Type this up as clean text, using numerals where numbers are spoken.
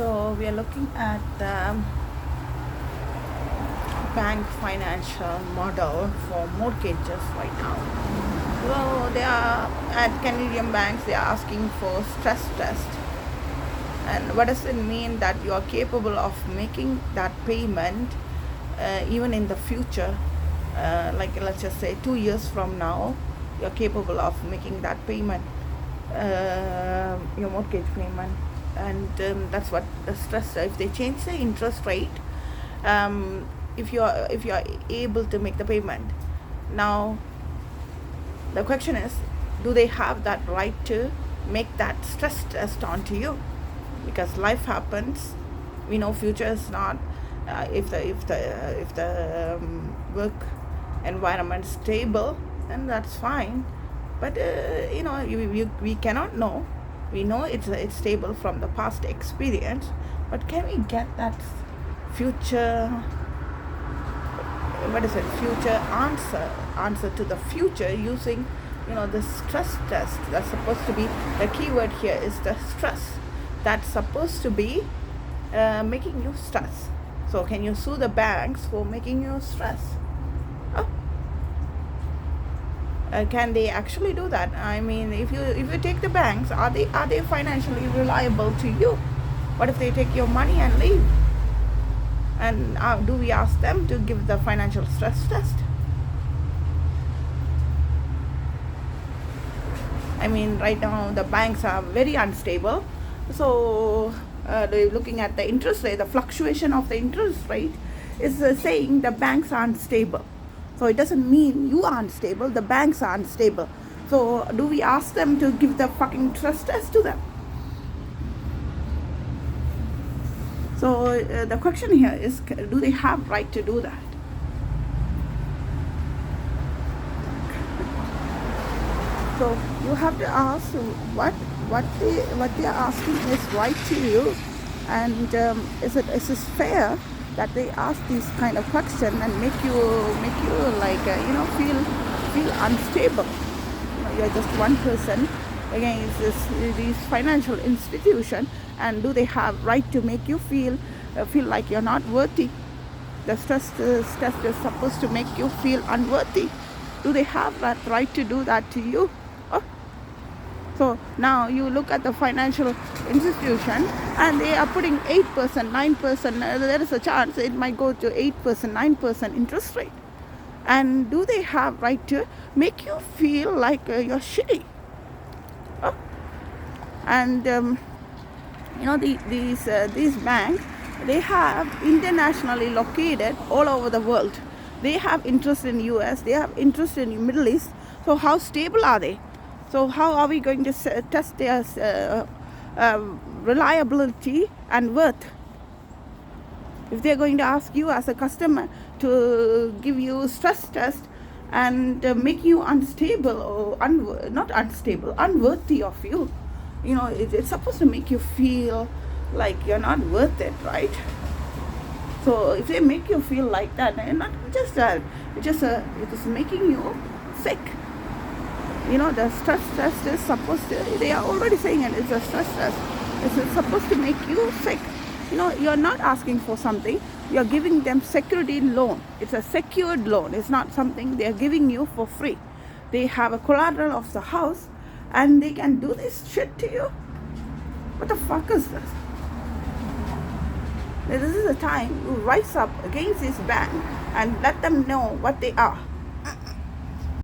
So we are looking at the bank financial model for mortgages right now. So they are at Canadian banks. They are asking for stress test. And what does it mean that you are capable of making that payment even in the future? Like let's just say 2 years from now, you're capable of making that payment, your mortgage payment, and that's what the stress. If they change the interest rate, um, if you are able to make the payment, now the question is, do they have that right to make that stress test onto you? Because life happens. We know future is not. If the work environment stable, then that's fine. But we cannot know. We know it's stable from the past experience. But can we get that future? What is it? Future answer to the future using the stress test. That's supposed to be the keyword here. Is the stress that's supposed to be making you stress. So can you sue the banks for making you stress? Oh, can they actually do that? I mean, if you take the banks, are they financially reliable to you? What if they take your money and leave? And do we ask them to give the financial stress test? I mean, right now the banks are very unstable. So they're looking at the interest rate. The fluctuation of the interest rate is saying the banks are unstable. So it doesn't mean you are unstable. The banks are unstable. So do we ask them to give the fucking stress test to them? So the question here is, do they have right to do that? So you have to ask what they are asking is right to you, and is this fair that they ask these kind of questions and make you like feel unstable? You're just one person against these financial institution, and do they have right to make you feel like you're not worthy? The stress test is supposed to make you feel unworthy. Do they have that right to do that to you? Oh. So now you look at the financial institution and they are putting 8%, 9%. There is a chance it might go to 8%, 9% interest rate. And do they have right to make you feel like you're shitty? Oh. And these banks, they have internationally located all over the world. They have interest in US, they have interest in the Middle East. So how stable are they? So how are we going to test their reliability and worth? If they're going to ask you as a customer to give you stress test and make you unstable or not unstable, unworthy of you, it's supposed to make you feel like you're not worth it, right? So if they make you feel like that, and not just that, it is making you sick. The stress test is supposed to, they are already saying it's a stress test. It's supposed to make you sick. You're not asking for something. You're giving them security loan. It's a secured loan. It's not something they're giving you for free. They have a collateral of the house and they can do this shit to you. What the fuck is this? This is a time to rise up against this bank and let them know what they are.